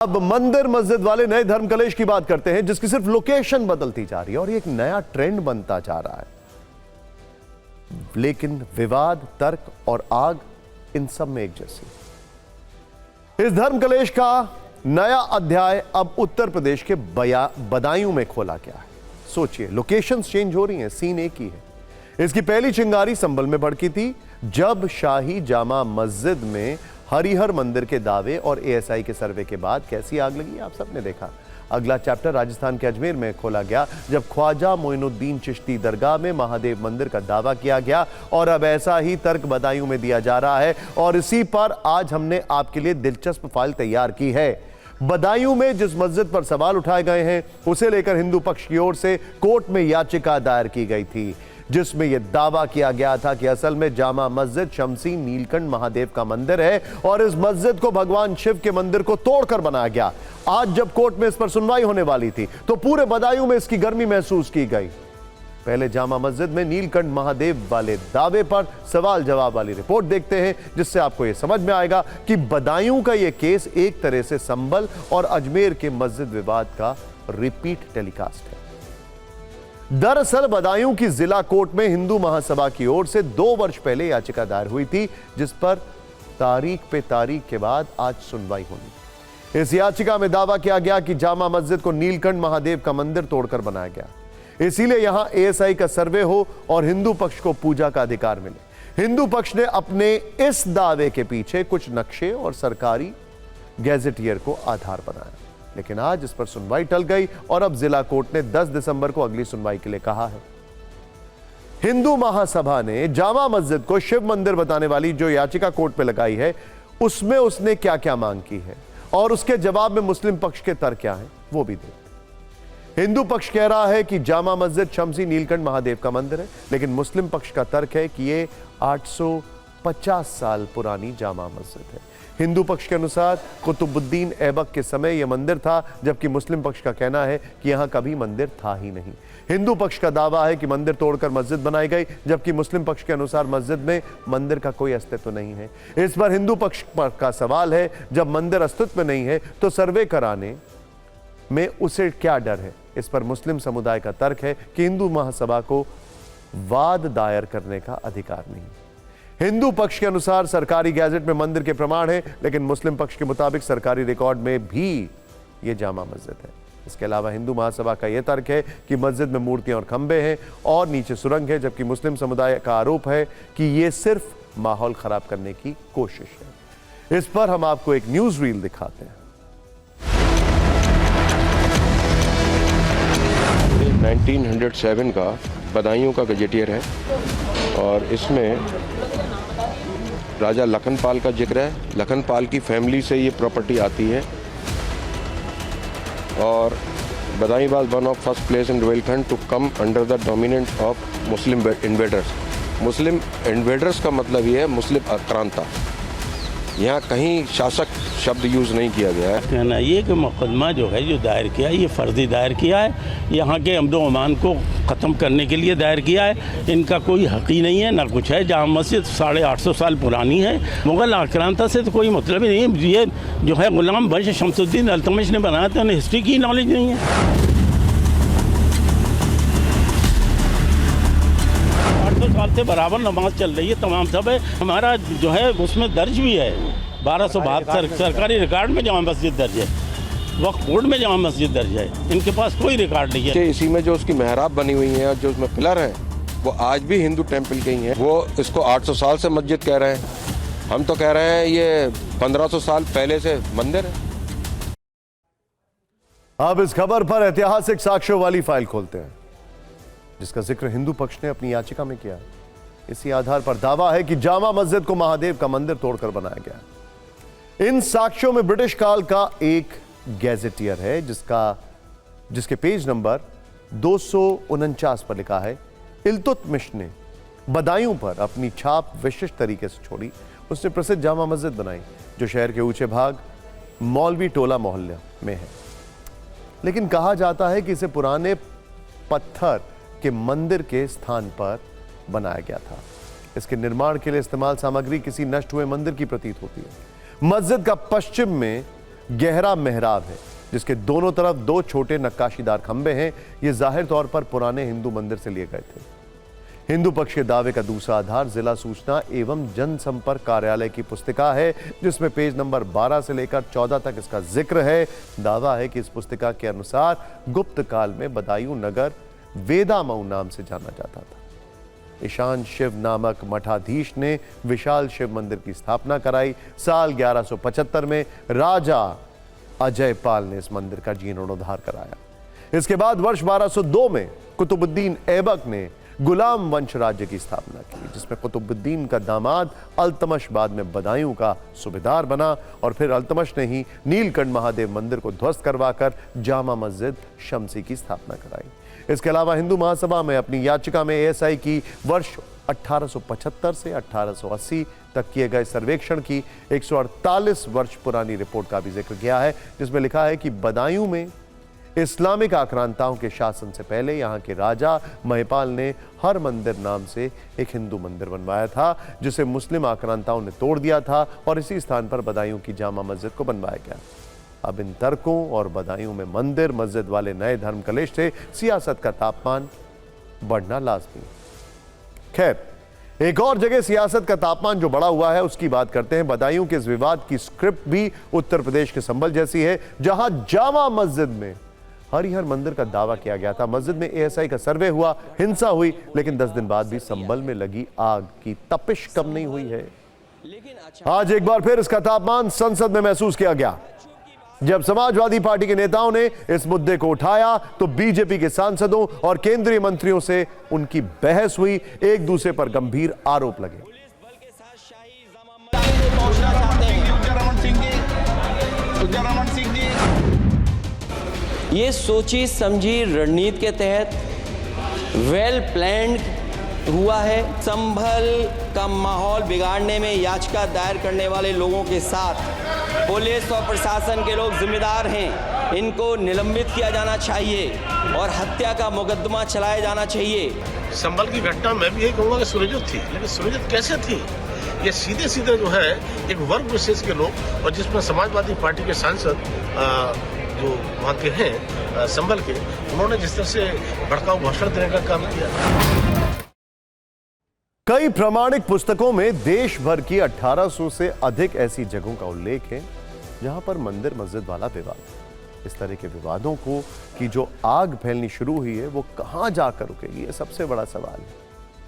अब मंदिर मस्जिद वाले नए धर्म कलेश की बात करते हैं, जिसकी सिर्फ लोकेशन बदलती जा रही है और ये एक नया ट्रेंड बनता जा रहा है। लेकिन विवाद, तर्क और आग इन सब में एक जैसी। इस धर्म कलेश का नया अध्याय अब उत्तर प्रदेश के बदायूं में खोला गया है। सोचिए, लोकेशंस चेंज हो रही हैं, सीन एक ही है। इसकी पहली चिंगारी संभल में भड़की थी, जब शाही जामा मस्जिद में हरिहर मंदिर के दावे और एएसआई के सर्वे के बाद कैसी आग लगी, आप सबने देखा। अगला चैप्टर राजस्थान के अजमेर में खोला गया, जब ख्वाजा मोइनुद्दीन चिश्ती दरगाह में महादेव मंदिर का दावा किया गया और अब ऐसा ही तर्क बदायूं में दिया जा रहा है। और इसी पर आज हमने आपके लिए दिलचस्प फाइल तैयार की है। बदायूं में जिस मस्जिद पर सवाल उठाए गए हैं, उसे लेकर हिंदू पक्ष की ओर से कोर्ट में याचिका दायर की गई थी, जिसमें यह दावा किया गया था कि असल में जामा मस्जिद शमसी नीलकंठ महादेव का मंदिर है और इस मस्जिद को भगवान शिव के मंदिर को तोड़कर बनाया गया। आज जब कोर्ट में इस पर सुनवाई होने वाली थी तो पूरे बदायूं में इसकी गर्मी महसूस की गई। पहले जामा मस्जिद में नीलकंठ महादेव वाले दावे पर सवाल जवाब वाली रिपोर्ट देखते हैं, जिससे आपको यह समझ में आएगा कि बदायूं का यह केस एक तरह से संभल और अजमेर के मस्जिद विवाद का रिपीट टेलीकास्ट है। दरअसल बदायूं की जिला कोर्ट में हिंदू महासभा की ओर से 2 वर्ष पहले याचिका दायर हुई थी, जिस पर तारीख पे तारीख के बाद आज सुनवाई होनी। इस याचिका में दावा किया गया कि जामा मस्जिद को नीलकंठ महादेव का मंदिर तोड़कर बनाया गया, इसीलिए यहां एएसआई का सर्वे हो और हिंदू पक्ष को पूजा का अधिकार मिले। हिंदू पक्ष ने अपने इस दावे के पीछे कुछ नक्शे और सरकारी गैजेटियर को आधार बनाया, लेकिन आज इस पर सुनवाई टल गई और अब जिला कोर्ट ने 10 दिसंबर को अगली सुनवाई के लिए कहा है। हिंदू महासभा ने जामा मस्जिद को शिव मंदिर बताने वाली जो याचिका कोर्ट पे लगाई है, उसमें उसने क्या क्या मांग की है और उसके जवाब में मुस्लिम पक्ष के तर्क क्या है, वो भी देखते। हिंदू पक्ष कह रहा है कि जामा मस्जिद शमसी नीलकंठ महादेव का मंदिर है, लेकिन मुस्लिम पक्ष का तर्क है कि यह 850 साल पुरानी जामा मस्जिद है। हिंदू पक्ष के अनुसार कुतुबुद्दीन ऐबक के समय यह मंदिर था, जबकि मुस्लिम पक्ष का कहना है कि यहां कभी मंदिर था ही नहीं। हिंदू पक्ष का दावा है कि मंदिर तोड़कर मस्जिद बनाई गई, जबकि मुस्लिम पक्ष के अनुसार मस्जिद में मंदिर का कोई अस्तित्व नहीं है। इस पर हिंदू पक्ष का सवाल है, जब मंदिर अस्तित्व में नहीं है तो सर्वे कराने में उसे क्या डर है। इस पर मुस्लिम समुदाय का तर्क है कि हिंदू महासभा को वाद दायर करने का अधिकार नहीं। हिंदू पक्ष के अनुसार सरकारी गैजेट में मंदिर के प्रमाण है, लेकिन मुस्लिम पक्ष के मुताबिक सरकारी रिकॉर्ड में भी यह जामा मस्जिद है। इसके अलावा हिंदू महासभा का यह तर्क है कि मस्जिद में मूर्तियां और खंबे हैं और नीचे सुरंग है, जबकि मुस्लिम समुदाय का आरोप है कि यह सिर्फ माहौल खराब करने की कोशिश है। इस पर हम आपको एक न्यूज रील दिखाते हैं। 1907 का बदायूं का गजेटियर है और इसमें राजा लखनपाल का जिक्र है। लखनपाल की फैमिली से ये प्रॉपर्टी आती है और Badaun was one of first place in Rohilkhand to come under the dominant of Muslim invaders. Muslim invaders का मतलब ये है मुस्लिम आक्रांता। यहाँ कहीं शासक शब्द यूज़ नहीं किया गया है। कहना ये कि मुकदमा जो है, जो दायर किया है, ये फर्जी दायर किया है, यहाँ के अमदो अमान को ख़त्म करने के लिए दायर किया है। इनका कोई हक़ ही नहीं है, ना कुछ है। जामा मस्जिद 850 साल पुरानी है। मुग़ल आक्रांता से तो कोई मतलब ही नहीं है। ये जो है गुलाम बख्श शमसुद्दीन अल्तमिश ने बनाया था, उन्हें हिस्ट्री की नॉलेज नहीं है। 800 साल से बराबर नमाज चल रही है, तमाम सब है। हमारा जो है उसमें दर्ज भी है 1272 सरकारी रिकॉर्ड में जामा मस्जिद दर्ज है, वक्फ बोर्ड में जामा मस्जिद दर्ज है। इनके पास कोई रिकॉर्ड नहीं है। इसी में जो उसकी मेहराब बनी हुई है और जो उसमें पिलर है, वो आज भी हिंदू टेम्पल के ही हैं। वो इसको 800 साल से मस्जिद कह रहे हैं, हम तो कह रहे हैं ये 1500 साल पहले से मंदिर है। अब इस खबर पर ऐतिहासिक साक्ष्यों वाली फाइल खोलते हैं, जिसका जिक्र हिंदू पक्ष ने अपनी याचिका में किया। इसी आधार पर दावा है कि जामा मस्जिद को महादेव का मंदिर तोड़कर बनाया गया। इन साक्ष्यों में ब्रिटिश काल का एक गैजेटियर है, जिसके पेज नंबर 249 पर लिखा है, इल्तुतमिश ने बदायूं पर अपनी छाप विशिष्ट तरीके से छोड़ी। उसने प्रसिद्ध जामा मस्जिद बनाई, जो शहर के ऊंचे भाग मौलवी टोला मोहल्ले में है। लेकिन कहा जाता है कि इसे पुराने पत्थर के मंदिर के स्थान पर बनाया गया था। इसके निर्माण के लिए इस्तेमाल सामग्री किसी नष्ट हुए मंदिर की प्रतीत होती है। मस्जिद का पश्चिम में गहरा मेहराब है जिसके दोनों तरफ दो छोटे नक्काशीदार खंबे हैं। ये जाहिर तौर पर पुराने हिंदू मंदिर से लिए गए थे। हिंदू पक्ष के दावे का दूसरा आधार जिला सूचना एवं जनसंपर्क कार्यालय की पुस्तिका है, जिसमें पेज नंबर 12 से लेकर 14 तक इसका जिक्र है। दावा है कि इस पुस्तिका के अनुसार गुप्त काल में बदायूं नगर वेदामऊ नाम से जाना जाता था। ईशान शिव नामक मठाधीश ने विशाल शिव मंदिर की स्थापना कराई। साल 1175 में राजा अजयपाल ने इस मंदिर का जीर्णोद्धार कराया। इसके बाद वर्ष 1202 में कुतुबुद्दीन ऐबक ने गुलाम वंश राज्य की स्थापना की, जिसमें कुतुबुद्दीन का दामाद अल्तमश बाद में बदायूं का सूबेदार बना और फिर अल्तमश ने ही नीलकंठ महादेव मंदिर को ध्वस्त करवाकर जामा मस्जिद शमसी की स्थापना कराई। इसके अलावा हिंदू महासभा में अपनी याचिका में एएसआई की वर्ष 1875 से 1880 तक किए गए सर्वेक्षण की 148 वर्ष पुरानी रिपोर्ट का भी जिक्र किया है, जिसमें लिखा है कि बदायूं में इस्लामिक आक्रांताओं के शासन से पहले यहाँ के राजा महिपाल ने हर मंदिर नाम से एक हिंदू मंदिर बनवाया था, जिसे मुस्लिम आक्रांताओं ने तोड़ दिया था और इसी स्थान पर बदायूं की जामा मस्जिद को बनवाया गया। अब इन तर्कों और बदायूं में मंदिर मस्जिद वाले नए धर्म कलेश से सियासत का तापमान बढ़ना लाजमी। खैर, एक और जगह सियासत का तापमान जो बढ़ा हुआ है उसकी बात करते हैं। बदायूं के इस विवाद की स्क्रिप्ट भी उत्तर प्रदेश के संभल जैसी है, जहां जामा मस्जिद में हरिहर मंदिर का दावा किया गया था। मस्जिद में एएसआई का सर्वे हुआ, हिंसा हुई, लेकिन 10 दिन बाद भी संभल में लगी आग की तपिश कम नहीं हुई है। आज एक बार फिर इसका तापमान संसद में महसूस किया गया। जब समाजवादी पार्टी के नेताओं ने इस मुद्दे को उठाया तो बीजेपी के सांसदों और केंद्रीय मंत्रियों से उनकी बहस हुई, एक दूसरे पर गंभीर आरोप लगे। ये सोची समझी रणनीति के तहत वेल प्लान्ड हुआ है। संभल का माहौल बिगाड़ने में याचिका दायर करने वाले लोगों के साथ पुलिस और प्रशासन के लोग जिम्मेदार हैं। इनको निलंबित किया जाना चाहिए और हत्या का मुकदमा चलाया जाना चाहिए। संभल की घटना मैं भी यही कहूँगा कि सुरक्षित थी, लेकिन सुरक्षित कैसे थी? ये सीधे सीधे जो है एक वर्ग विशेष के लोग, और जिसमें समाजवादी पार्टी के सांसद जो वहाँ के हैं संभल के, उन्होंने जिस तरह से भड़काऊ भाषण देने का काम किया। कई प्रमाणिक पुस्तकों में देश भर की 1800 से अधिक ऐसी जगहों का उल्लेख है जहां पर मंदिर मस्जिद वाला विवाद। इस तरह के विवादों को की जो आग फैलनी शुरू हुई है वो कहां जाकर रुकेगी, ये सबसे बड़ा सवाल है।